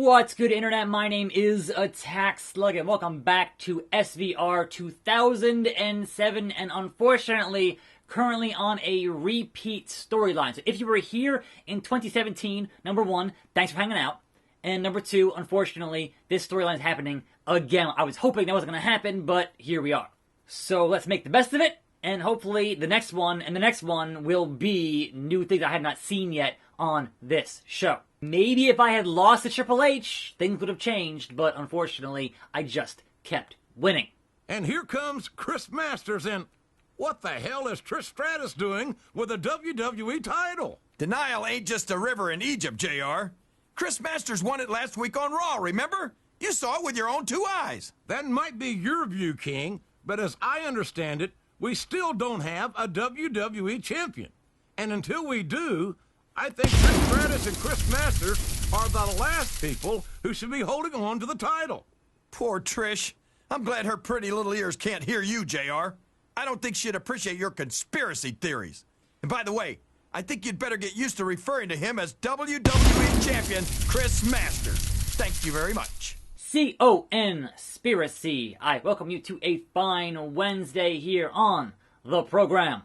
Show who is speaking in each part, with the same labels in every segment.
Speaker 1: What's good, Internet? My name is attackslug, and welcome back to SVR 2007, and unfortunately, currently on a repeat storyline. So if you were here in 2017, number one, thanks for hanging out, and number two, unfortunately, this storyline is happening again. I was hoping that wasn't going to happen, but here we are. So let's make the best of it, and hopefully the next one and the next one will be new things I had not seen yet on this show. Maybe if I had lost to Triple H, things would have changed, but unfortunately, I just kept winning.
Speaker 2: And here comes Chris Masters, and what the hell is Trish Stratus doing with the WWE title?
Speaker 3: Denial ain't just a river in Egypt, JR. Chris Masters won it last week on Raw, remember? You saw it with your own two eyes.
Speaker 2: That might be your view, King, but as I understand it, we still don't have a WWE champion. And until we do, I think Trish Stratus and Chris Masters are the last people who should be holding on to the title.
Speaker 3: Poor Trish. I'm glad her pretty little ears can't hear you, JR. I don't think she'd appreciate your conspiracy theories. And by the way, I think you'd better get used to referring to him as WWE Champion Chris Masters. Thank you very much.
Speaker 1: C-O-N-spiracy. I welcome you to a fine Wednesday here on the program.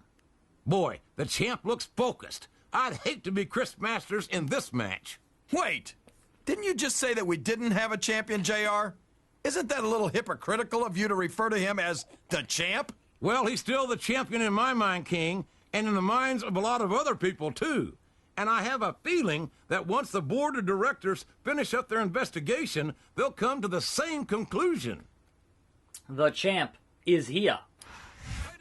Speaker 2: Boy, the champ looks focused. I'd hate to be Chris Masters in this match.
Speaker 3: Wait, didn't you just say that we didn't have a champion, JR? Isn't that a little hypocritical of you to refer to him as the champ?
Speaker 2: Well, he's still the champion in my mind, King, and in the minds of a lot of other people, too. And I have a feeling that once the board of directors finish up their investigation, they'll come to the same conclusion.
Speaker 1: The champ is here.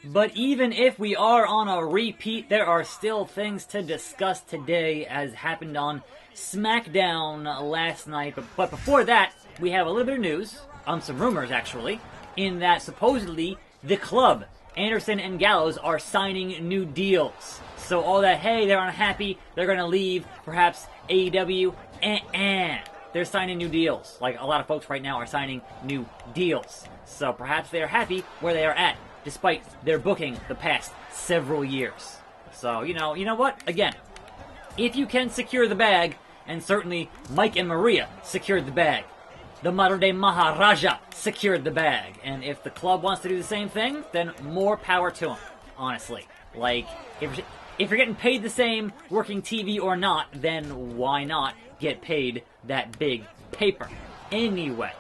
Speaker 1: But even if we are on a repeat, there are still things to discuss today, as happened on Smackdown last night. But before that, we have a little bit of news, some rumors actually, in that supposedly the club, Anderson and Gallows, are signing new deals. So all that, hey, they're unhappy, they're going to leave, perhaps AEW, they're signing new deals. Like a lot of folks right now are signing new deals. So perhaps they are happy where they are at, despite their booking the past several years. So, you know what? Again, if you can secure the bag, and certainly Mike and Maria secured the bag, the modern-day Maharaja secured the bag, and if the club wants to do the same thing, then more power to them, honestly. Like, if you're getting paid the same working TV or not, then why not get paid that big paper? Anyway,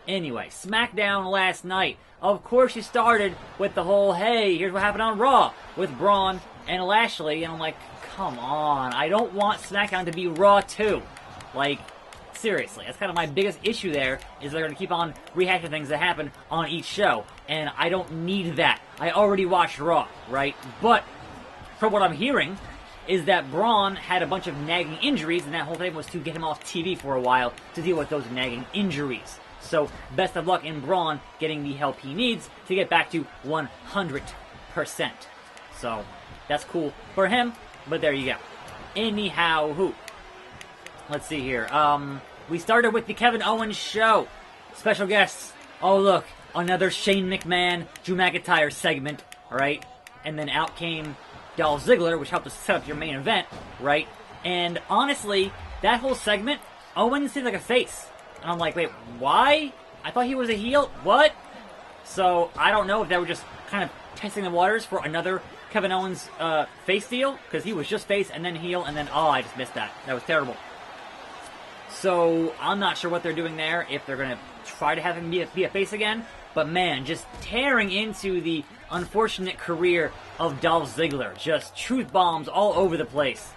Speaker 1: Smackdown last night. Of course, you started with the whole, hey, here's what happened on Raw with Braun and Lashley, and I'm like, come on, I don't want SmackDown to be Raw too. Like, seriously, that's kind of my biggest issue there, is they're going to keep on rehashing things that happen on each show, and I don't need that. I already watched Raw, right? But, from what I'm hearing, is that Braun had a bunch of nagging injuries, and that whole thing was to get him off TV for a while to deal with those nagging injuries. So, best of luck in Braun getting the help he needs to get back to 100%. So, that's cool for him, but there you go. Anyhow, let's see here. We started with the Kevin Owens show. Special guests. Oh, look, another Shane McMahon, Drew McIntyre segment, right? And then out came Dolph Ziggler, which helped us set up your main event, right? And honestly, that whole segment, Owens seemed like a face. And I'm like, wait, why? I thought he was a heel? What? So, I don't know if they were just kind of testing the waters for another Kevin Owens face deal, because he was just face and then heel, and then, I just missed that. That was terrible. So, I'm not sure what they're doing there, if they're going to try to have him be a face again. But man, just tearing into the unfortunate career of Dolph Ziggler. Just truth bombs all over the place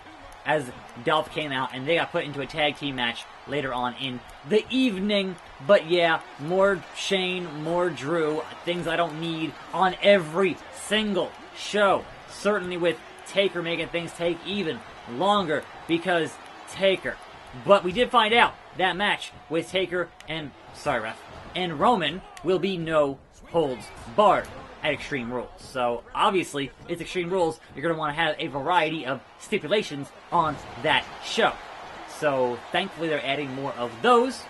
Speaker 1: as Dolph came out, and they got put into a tag team match later on in the evening. But yeah, more Shane, more Drew, things I don't need on every single show. Certainly with Taker making things take even longer, because Taker. But we did find out that match with Taker and, and Roman will be no holds barred at Extreme Rules. So, obviously, it's Extreme Rules. You're going to want to have a variety of stipulations on that show. So, thankfully, they're adding more of those.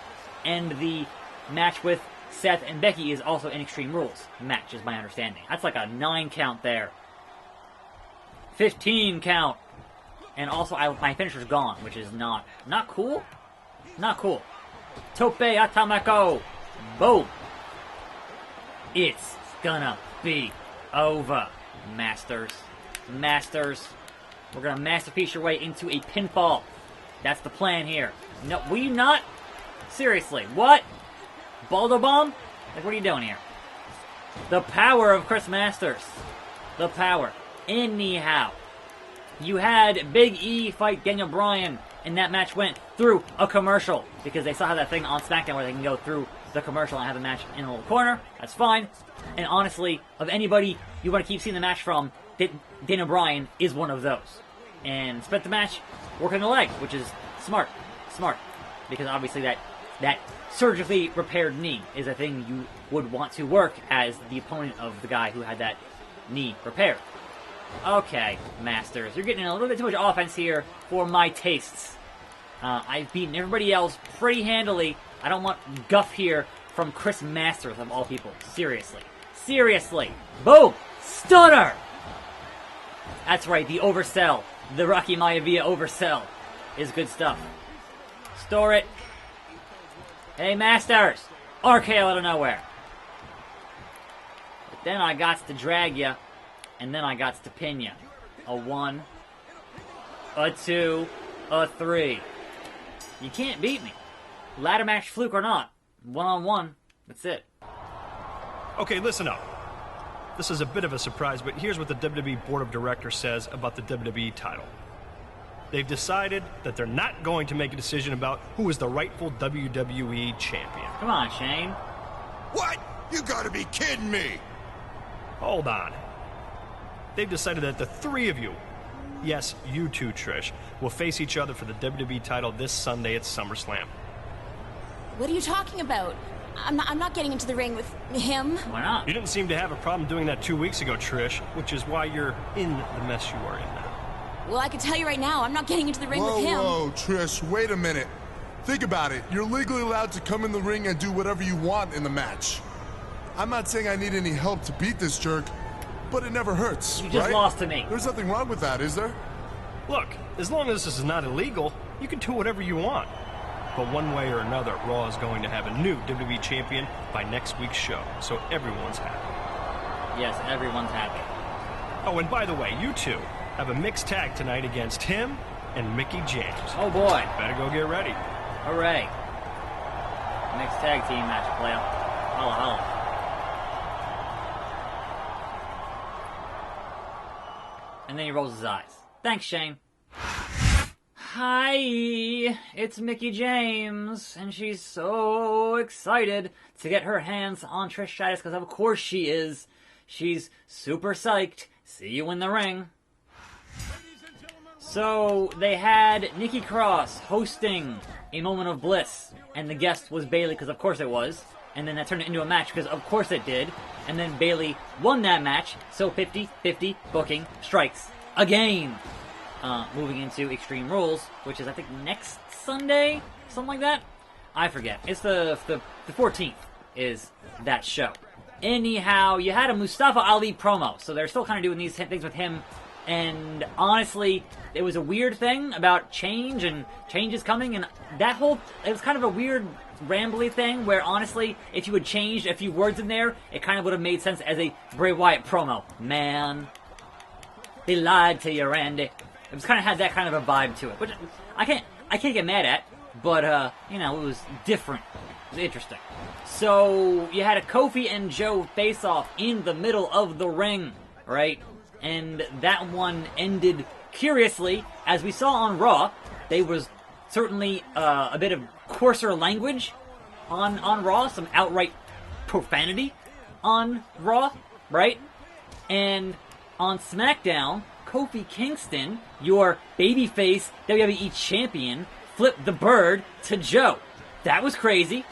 Speaker 1: And the match with Seth and Becky is also an Extreme Rules match, is my understanding. That's like a 9 count there. 15 count. And also, my finisher's gone, which is not cool. Not cool. Tope Atamako. Boom. It's gonna be over, Masters. Masters. We're gonna masterpiece your way into a pinfall. That's the plan here. No, will you not? Seriously, what? Baldo Bomb? Like, what are you doing here? The power of Chris Masters. The power. Anyhow, you had Big E fight Daniel Bryan, and that match went through a commercial because they saw how that thing on SmackDown where they can go through the commercial and have a match in a little corner. That's fine. And honestly, of anybody you want to keep seeing the match from, Daniel Bryan is one of those. And spent the match working the leg, which is smart. Smart. Because obviously that surgically repaired knee is a thing you would want to work as the opponent of the guy who had that knee repaired. Okay, Masters, you're getting a little bit too much offense here for my tastes. I've beaten everybody else pretty handily. I don't want guff here from Chris Masters, of all people. Seriously. Seriously. Boom! Stunner! That's right, the oversell. The Rocky Maivia oversell is good stuff. Store it. Hey, Masters! RKO out of nowhere. But then I got to drag ya, and then I got to pin ya. A 1, a 2, a 3. You can't beat me. Ladder match fluke or not. 1-on-1. That's it.
Speaker 4: Okay, listen up. This is a bit of a surprise, but here's what the WWE Board of Directors says about the WWE title. They've decided that they're not going to make a decision about who is the rightful WWE champion.
Speaker 1: Come on, Shane.
Speaker 3: What? You gotta be kidding me!
Speaker 4: Hold on. They've decided that the three of you, yes, you too, Trish, will face each other for the WWE title this Sunday at SummerSlam.
Speaker 5: What are you talking about? I'm not getting into the ring with him.
Speaker 1: Why not?
Speaker 4: You didn't seem to have a problem doing that 2 weeks ago, Trish, which is why you're in the mess you are in now.
Speaker 5: Well, I can tell you right now, I'm not getting into the ring with him.
Speaker 6: Whoa, Trish, wait a minute. Think about it. You're legally allowed to come in the ring and do whatever you want in the match. I'm not saying I need any help to beat this jerk, but it never hurts,
Speaker 1: You just
Speaker 6: right?
Speaker 1: lost to me.
Speaker 6: There's nothing wrong with that, is there?
Speaker 4: Look, as long as this is not illegal, you can do whatever you want. But one way or another, Raw is going to have a new WWE champion by next week's show, so everyone's happy.
Speaker 1: Yes, everyone's happy.
Speaker 4: Oh, and by the way, you two have a mixed tag tonight against him and Mickie James.
Speaker 1: Oh boy.
Speaker 4: Better go get ready.
Speaker 1: Hooray. Next tag team match, player. Holla, holla. And then he rolls his eyes. Thanks, Shane. Hi, it's Mickie James, and she's so excited to get her hands on Trish Stratus, because of course she is. She's super psyched. See you in the ring. So, they had Nikki Cross hosting a Moment of Bliss, and the guest was Bayley, because of course it was. And then that turned it into a match, because of course it did. And then Bayley won that match, so 50-50 booking strikes again. Moving into Extreme Rules, which is, I think, next Sunday? Something like that? I forget. It's the 14th is that show. Anyhow, you had a Mustafa Ali promo, so they're still kind of doing these things with him. And honestly, it was a weird thing about change and changes coming, and that whole, it was kind of a weird rambly thing where honestly, if you had changed a few words in there, it kind of would have made sense as a Bray Wyatt promo. Man, they lied to you, Randy. It was kind of had that kind of a vibe to it, which I can't get mad at, but you know, it was different. It was interesting. So you had a Kofi and Joe face-off in the middle of the ring, right? And that one ended curiously, as we saw on Raw. There was certainly a bit of coarser language on Raw, some outright profanity on Raw, right? And on SmackDown, Kofi Kingston, your babyface WWE champion, flipped the bird to Joe. That was crazy.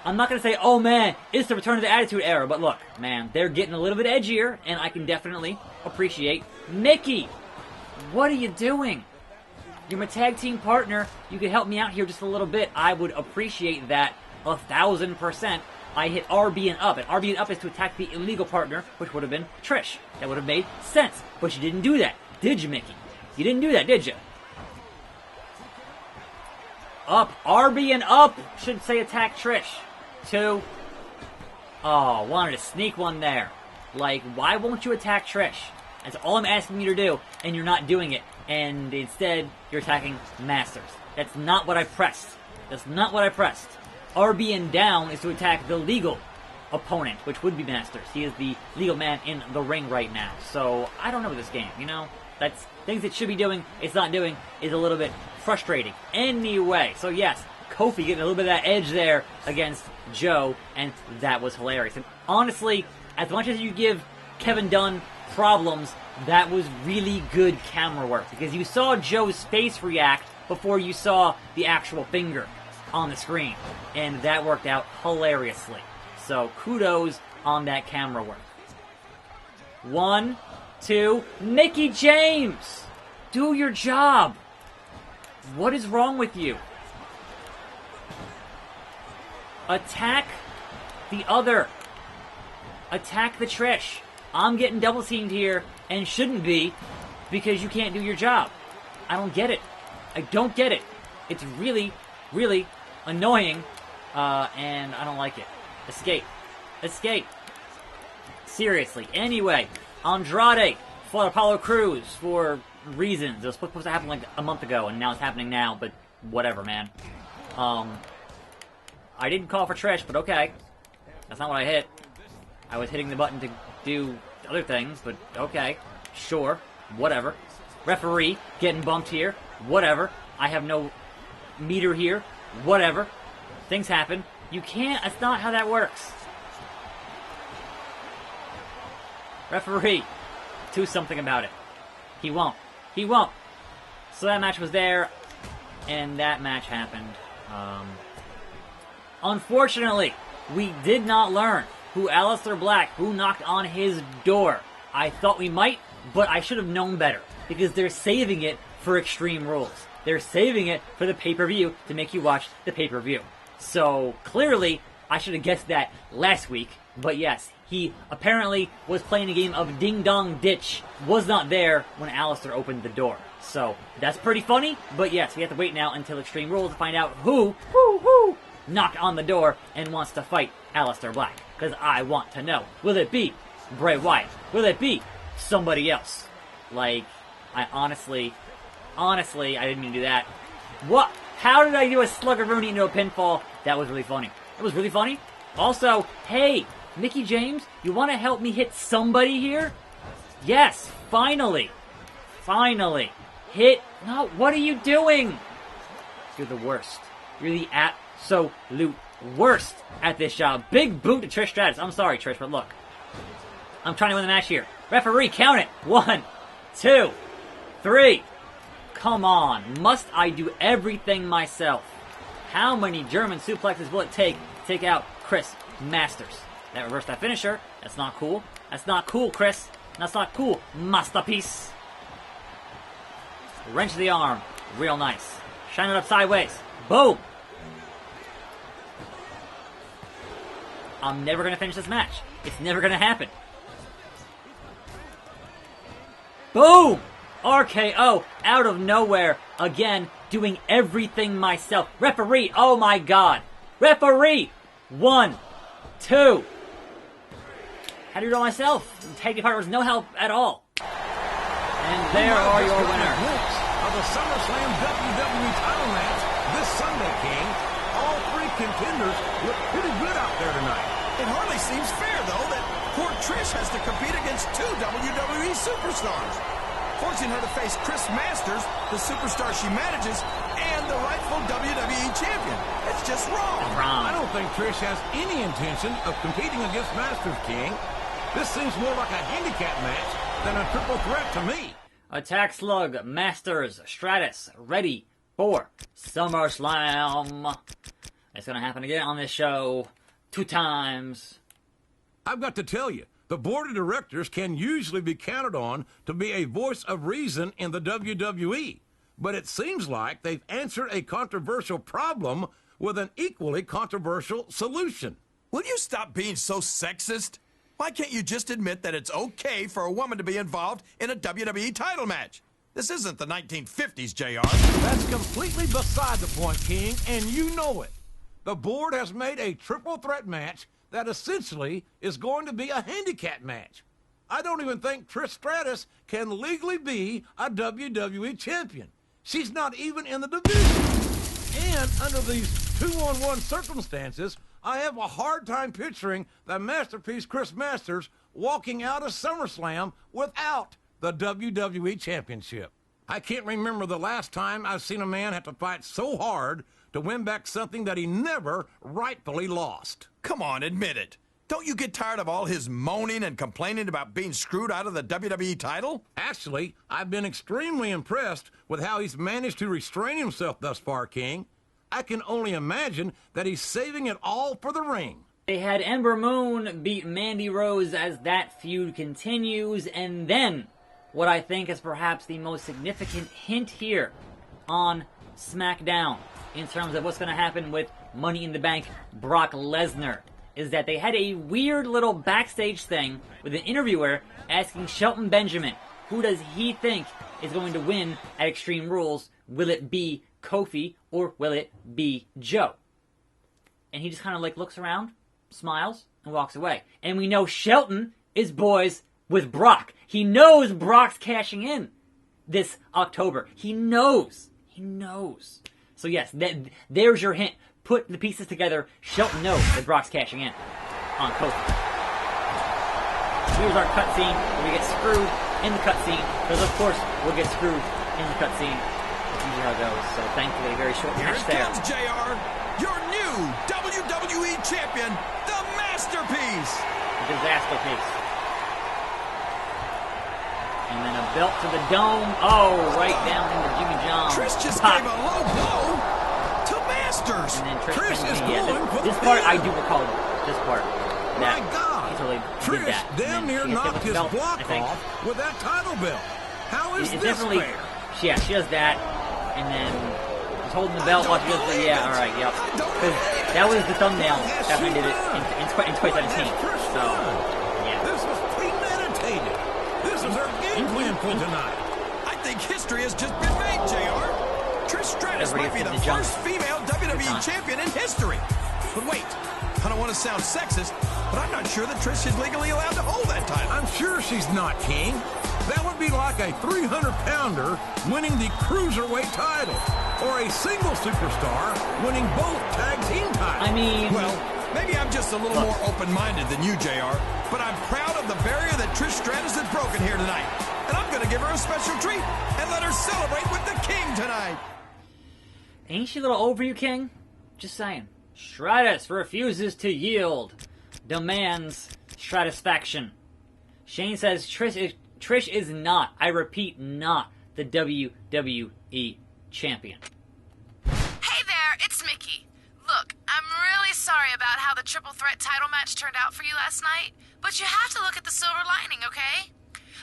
Speaker 1: I'm not going to say, oh man, it's the return of the Attitude Era, but look, man, they're getting a little bit edgier, and I can definitely appreciate Mickie. What are you doing? You're my tag team partner. You could help me out here just a little bit. I would appreciate that 1,000%. I hit RB and up, and RB and up is to attack the illegal partner, which would have been Trish. That would have made sense, but you didn't do that. Did you, Mickie? You didn't do that, did you? Up. RB and up. Should say attack Trish. 2. Oh, wanted to sneak one there. Like, why won't you attack Trish? That's all I'm asking you to do, and you're not doing it. And instead, you're attacking Masters. That's not what I pressed. That's not what I pressed. RB and down is to attack the legal opponent, which would be Masters. He is the legal man in the ring right now. So, I don't know this game, you know? That's things it should be doing, it's not doing, is a little bit frustrating. Anyway, so yes, Kofi getting a little bit of that edge there against Joe, and that was hilarious. And honestly, as much as you give Kevin Dunn problems, that was really good camera work, because you saw Joe's face react before you saw the actual finger on the screen, and that worked out hilariously. So kudos on that camera work. 1, 2, Mickie James! Do your job! What is wrong with you? Attack the other. Attack the Trish. I'm getting double teamed here, and shouldn't be, because you can't do your job. I don't get it. I don't get it. It's really, really annoying, and I don't like it. Escape. Escape. Seriously. Anyway, Andrade fought Apollo Crews for reasons. It was supposed to happen like a month ago, and now it's happening now, but whatever, man. I didn't call for Trish, but okay. That's not what I hit. I was hitting the button to do other things, but okay. Sure. Whatever. Referee getting bumped here. Whatever. I have no meter here. Whatever. Things happen. You can't. That's not how that works. Referee. Do something about it. He won't. He won't. So that match was there, and that match happened. Unfortunately, we did not learn who Aleister Black, who knocked on his door. I thought we might, but I should have known better, because they're saving it for Extreme Rules. They're saving it for the pay-per-view to make you watch the pay-per-view. So, clearly, I should have guessed that last week, but yes, he apparently was playing a game of Ding Dong Ditch, was not there when Aleister opened the door. So, that's pretty funny, but yes, we have to wait now until Extreme Rules to find out who knocked on the door and wants to fight Aleister Black. Because I want to know. Will it be Bray Wyatt? Will it be somebody else? Like, I honestly, I didn't mean to do that. What? How did I do a Slugger-Rooney into a pinfall? That was really funny. It was really funny. Also, hey, Mickie James, you want to help me hit somebody here? Yes, finally. Finally. Hit. No, what are you doing? You're the worst. You're the absolute worst at this job. Big boot to Trish Stratus. I'm sorry, Trish, but look. I'm trying to win the match here. Referee, count it. 1, 2, 3. Come on. Must I do everything myself? How many German suplexes will it take to take out Chris Masters? That reversed that finisher. That's not cool. That's not cool, Chris. That's not cool, masterpiece. Wrench of the arm. Real nice. Shine it up sideways. Boom. I'm never going to finish this match. It's never going to happen. Boom! RKO out of nowhere. Again, doing everything myself. Referee, oh my god. Referee! 1, 2. How do you do it myself? The tag team partner was no help at all. And there are your winners.
Speaker 2: Of the SummerSlam WWE title match this Sunday, King. All 3 contenders look pretty good out there tonight.
Speaker 3: It hardly seems fair, though, that poor Trish has to compete against 2 WWE superstars, forcing her to face Chris Masters, the superstar she manages, and the rightful WWE champion. It's just wrong.
Speaker 2: I don't think Trish has any intention of competing against Masters, King. This seems more like a handicap match than a triple threat to me.
Speaker 1: Attack Slug, Masters, Stratus, ready for SummerSlam. It's going to happen again on this show 2 times.
Speaker 2: I've got to tell you, the board of directors can usually be counted on to be a voice of reason in the WWE. But it seems like they've answered a controversial problem with an equally controversial solution.
Speaker 3: Will you stop being so sexist? Why can't you just admit that it's okay for a woman to be involved in a WWE title match? This isn't the 1950s, JR.
Speaker 2: That's completely beside the point, King, and you know it. The board has made a triple threat match that essentially is going to be a handicap match. I don't even think Trish Stratus can legally be a WWE champion. She's not even in the division. And under these 2-on-1 circumstances, I have a hard time picturing the masterpiece Chris Masters walking out of SummerSlam without the WWE Championship. I can't remember the last time I've seen a man have to fight so hard to win back something that he never rightfully lost.
Speaker 3: Come on, admit it. Don't you get tired of all his moaning and complaining about being screwed out of the WWE title?
Speaker 2: Actually, I've been extremely impressed with how he's managed to restrain himself thus far, King. I can only imagine that he's saving it all for the ring.
Speaker 1: They had Ember Moon beat Mandy Rose as that feud continues, and then what I think is perhaps the most significant hint here on SmackDown in terms of what's going to happen with Money in the Bank Brock Lesnar is that they had a weird little backstage thing with an interviewer asking Shelton Benjamin, who does he think is going to win at Extreme Rules? Will it be Kofi or will it be Joe? And he just kind of like looks around, smiles, and walks away. And we know Shelton is boys with Brock. He knows Brock's cashing in this October. He knows. He knows. So yes, there's your hint. Put the pieces together. Shelton knows that Brock's cashing in on Kofi. Here's our cutscene where we get screwed in the cutscene, because of course we'll get screwed in the cutscene. That's usually how it goes. So thankfully, a very short match there.
Speaker 3: Here comes JR, your new WWE champion, the Masterpiece.
Speaker 1: Disaster piece. And then a belt to the dome. Oh, right down into Jimmy John.
Speaker 3: Trish just
Speaker 1: Pop.
Speaker 3: gave a low blow to Masters.
Speaker 1: And then
Speaker 2: Trish is
Speaker 1: yeah,
Speaker 2: going for the
Speaker 1: this part
Speaker 2: pin.
Speaker 1: I do recall. This part.
Speaker 2: My God!
Speaker 1: He totally
Speaker 2: Trish
Speaker 1: did that.
Speaker 2: damn
Speaker 1: And then
Speaker 2: near
Speaker 1: she has to
Speaker 2: knocked
Speaker 1: give
Speaker 2: his
Speaker 1: us the belt,
Speaker 2: block
Speaker 1: I think.
Speaker 2: off with that title belt. How is
Speaker 1: It's
Speaker 2: this
Speaker 1: definitely,
Speaker 2: fair?
Speaker 1: yeah, she does that, and then she's holding the belt while she does the, yeah, alright, yep. Because that was the thumbnail that we did it in 2017, so, yeah.
Speaker 2: This was premeditated. This is her game plan for tonight.
Speaker 3: I think history has just been made, JR. Trish Stratus might be the first female WWE champion in history. But wait, I don't want to sound sexist, but I'm not sure that Trish is legally allowed to hold that title.
Speaker 2: I'm sure she's not, King. That would be like a 300-pounder winning the Cruiserweight title, or a single superstar winning both tag team titles.
Speaker 1: I mean...
Speaker 3: Well, maybe I'm just a little more open-minded than you, JR, but I'm proud of the barrier that Trish Stratus has broken here tonight. And I'm going to give her a special treat and let her celebrate with the King tonight.
Speaker 1: Ain't she a little over you, King? Just saying. Stratus refuses to yield. Demands stratisfaction. Shane says Trish is not, I repeat, not the WWE champion.
Speaker 7: Hey there, it's Mickey. Look, I'm really sorry about how the triple threat title match turned out for you last night, but you have to look at the silver lining, okay?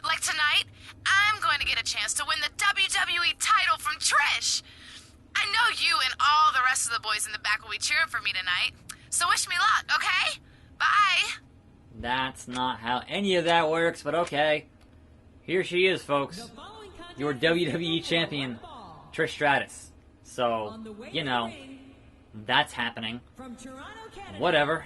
Speaker 7: Like tonight, I'm going to get a chance to win the WWE title from Trish. I know you and all the rest of the boys in the back will be cheering for me tonight, so wish me luck, okay? Bye.
Speaker 1: That's not how any of that works, but okay. Here she is, folks. Your WWE champion, Trish Stratus. So, you know, that's happening. Whatever.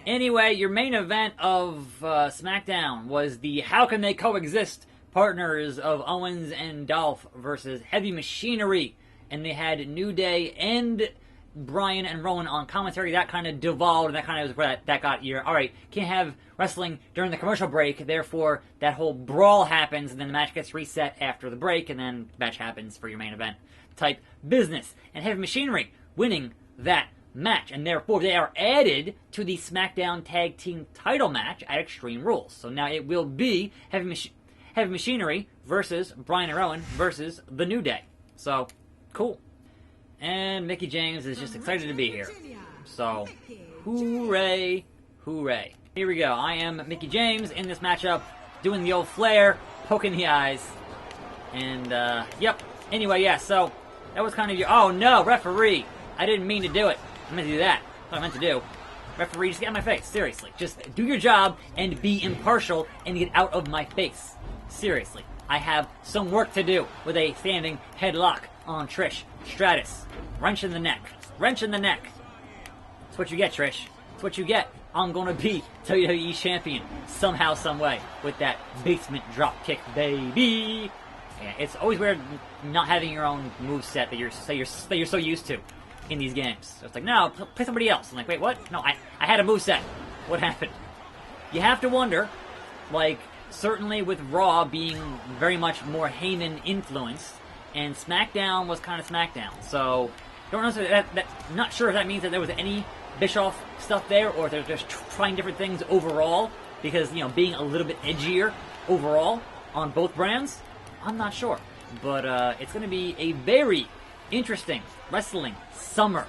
Speaker 1: Anyway, your main event of SmackDown was the How Can They Coexist partners of Owens and Dolph versus Heavy Machinery. And they had New Day and Bryan and Rowan on commentary. That kind of devolved, and that kind of was where that got your, alright, can't have wrestling during the commercial break, therefore that whole brawl happens, and then the match gets reset after the break, and then the match happens for your main event type business. And Heavy Machinery winning that match, and therefore they are added to the SmackDown Tag Team title match at Extreme Rules. So now it will be Heavy Machinery versus Bryan and Rowan versus the New Day. So, cool. And Mickie James is just excited to be here. So, hooray, hooray. Here we go. I am Mickie James in this matchup, doing the old flare, poking the eyes. And, yep. Anyway, yeah, so, that was kind of your... Oh, no, referee. I didn't mean to do it. I meant to do that. That's what I meant to do. Referee, just get out of my face. Seriously. Just do your job and be impartial and get out of my face. Seriously. I have some work to do with a standing headlock on Trish Stratus. Wrench in the neck. Wrench in the neck. That's what you get, Trish. That's what you get. I'm gonna be WWE Champion somehow, some way with that basement drop kick, baby. Yeah, it's always weird not having your own moveset that you're so used to in these games. So it's like, no, play somebody else. I'm like, wait, what? No, I had a moveset. What happened? You have to wonder, like, certainly with Raw being very much more Heyman influenced, and SmackDown was kind of SmackDown. So, don't know. Not sure if that means that there was any Bischoff stuff there, or if they're just trying different things overall, because, you know, being a little bit edgier overall on both brands. I'm not sure. But it's going to be a very interesting wrestling summer.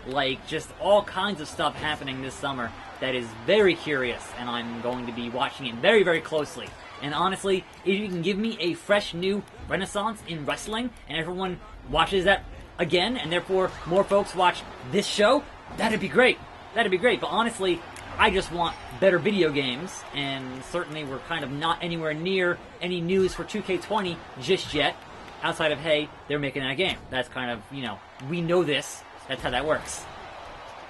Speaker 1: Like, just all kinds of stuff happening this summer that is very curious, and I'm going to be watching it very, very closely. And honestly, if you can give me a fresh new renaissance in wrestling, and everyone watches that again, and therefore more folks watch this show, that'd be great. That'd be great. But honestly, I just want better video games, and certainly we're kind of not anywhere near any news for 2K20 just yet, outside of, hey, they're making that game. That's kind of, you know, we know this. That's how that works.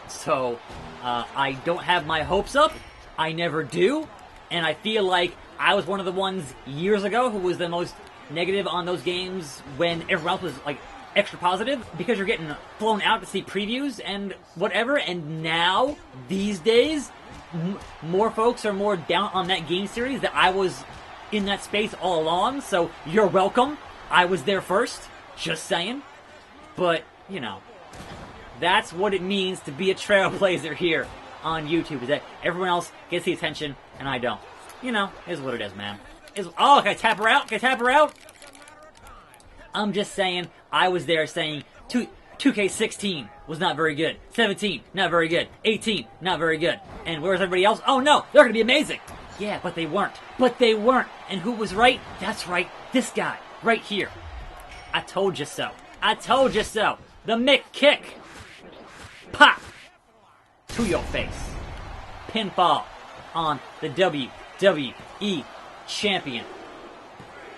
Speaker 1: So, I don't have my hopes up. I never do. And I feel like I was one of the ones years ago who was the most negative on those games when everyone else was, like, extra positive, because you're getting flown out to see previews and whatever. And now, these days, more folks are more down on that game series that I was in that space all along. So, you're welcome. I was there first. Just saying. But, you know, that's what it means to be a trailblazer here on YouTube, is that everyone else gets the attention and I don't. You know, is what it is, man. Oh, can I tap her out? Can I tap her out? I'm just saying, I was there saying 2K16 was not very good. 17, not very good. 18, not very good. And where's everybody else? Oh no, they're going to be amazing. Yeah, but they weren't. But they weren't. And who was right? That's right, this guy, right here. I told you so. I told you so. The Mick kick. Pop! To your face. Pinfall on the WWE Champion.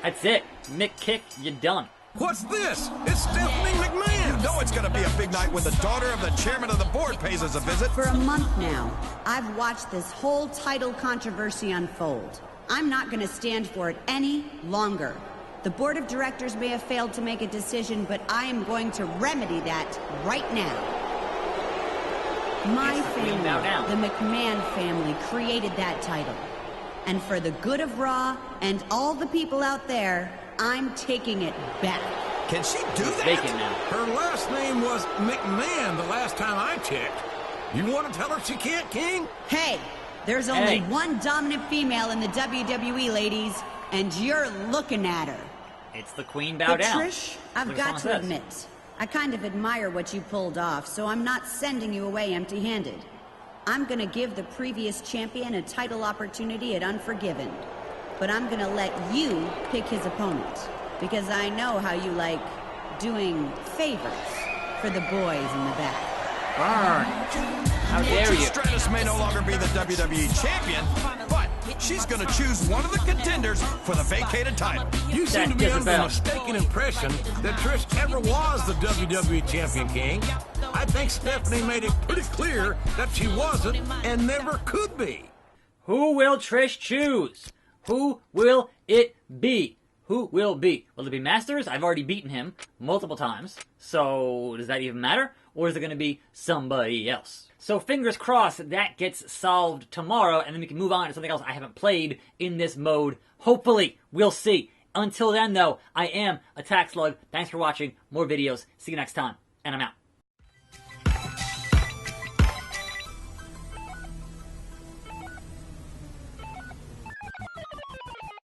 Speaker 1: That's it. Mick kick, you're done.
Speaker 2: What's this? It's Stephanie McMahon!
Speaker 3: You know it's gonna be a big night when the daughter of the chairman of the board pays us a visit.
Speaker 8: For a month now, I've watched this whole title controversy unfold. I'm not gonna stand for it any longer. The board of directors may have failed to make a decision, but I am going to remedy that right now. My family, the McMahon family, created that title. And for the good of Raw and all the people out there, I'm taking it back.
Speaker 3: Can she do that?
Speaker 1: Vacant now.
Speaker 2: Her last name was McMahon the last time I checked. You want to tell her she can't, King?
Speaker 8: Hey, there's only one dominant female in the WWE, ladies, and you're looking at her.
Speaker 1: It's the Queen Bow
Speaker 8: But
Speaker 1: Down.
Speaker 8: Trish, I've got to admit, I kind of admire what you pulled off, so I'm not sending you away empty-handed. I'm gonna give the previous champion a title opportunity at Unforgiven, but I'm gonna let you pick his opponent, because I know how you like doing favors for the boys in the back.
Speaker 1: Burn. How dare you?
Speaker 3: Stratus may no longer be the WWE champion, but she's going to choose one of the contenders for the vacated title.
Speaker 2: You seem to be under the mistaken impression that Trish ever was the WWE champion, King. I think Stephanie made it pretty clear that she wasn't and never could be.
Speaker 1: Who will Trish choose? Who will it be? Who will be? Will it be Masters? I've already beaten him multiple times. So, does that even matter? Or is it going to be somebody else? So, fingers crossed that gets solved tomorrow, and then we can move on to something else I haven't played in this mode. Hopefully, we'll see. Until then, though, I am attackslug. Thanks for watching. More videos. See you next time. And I'm out.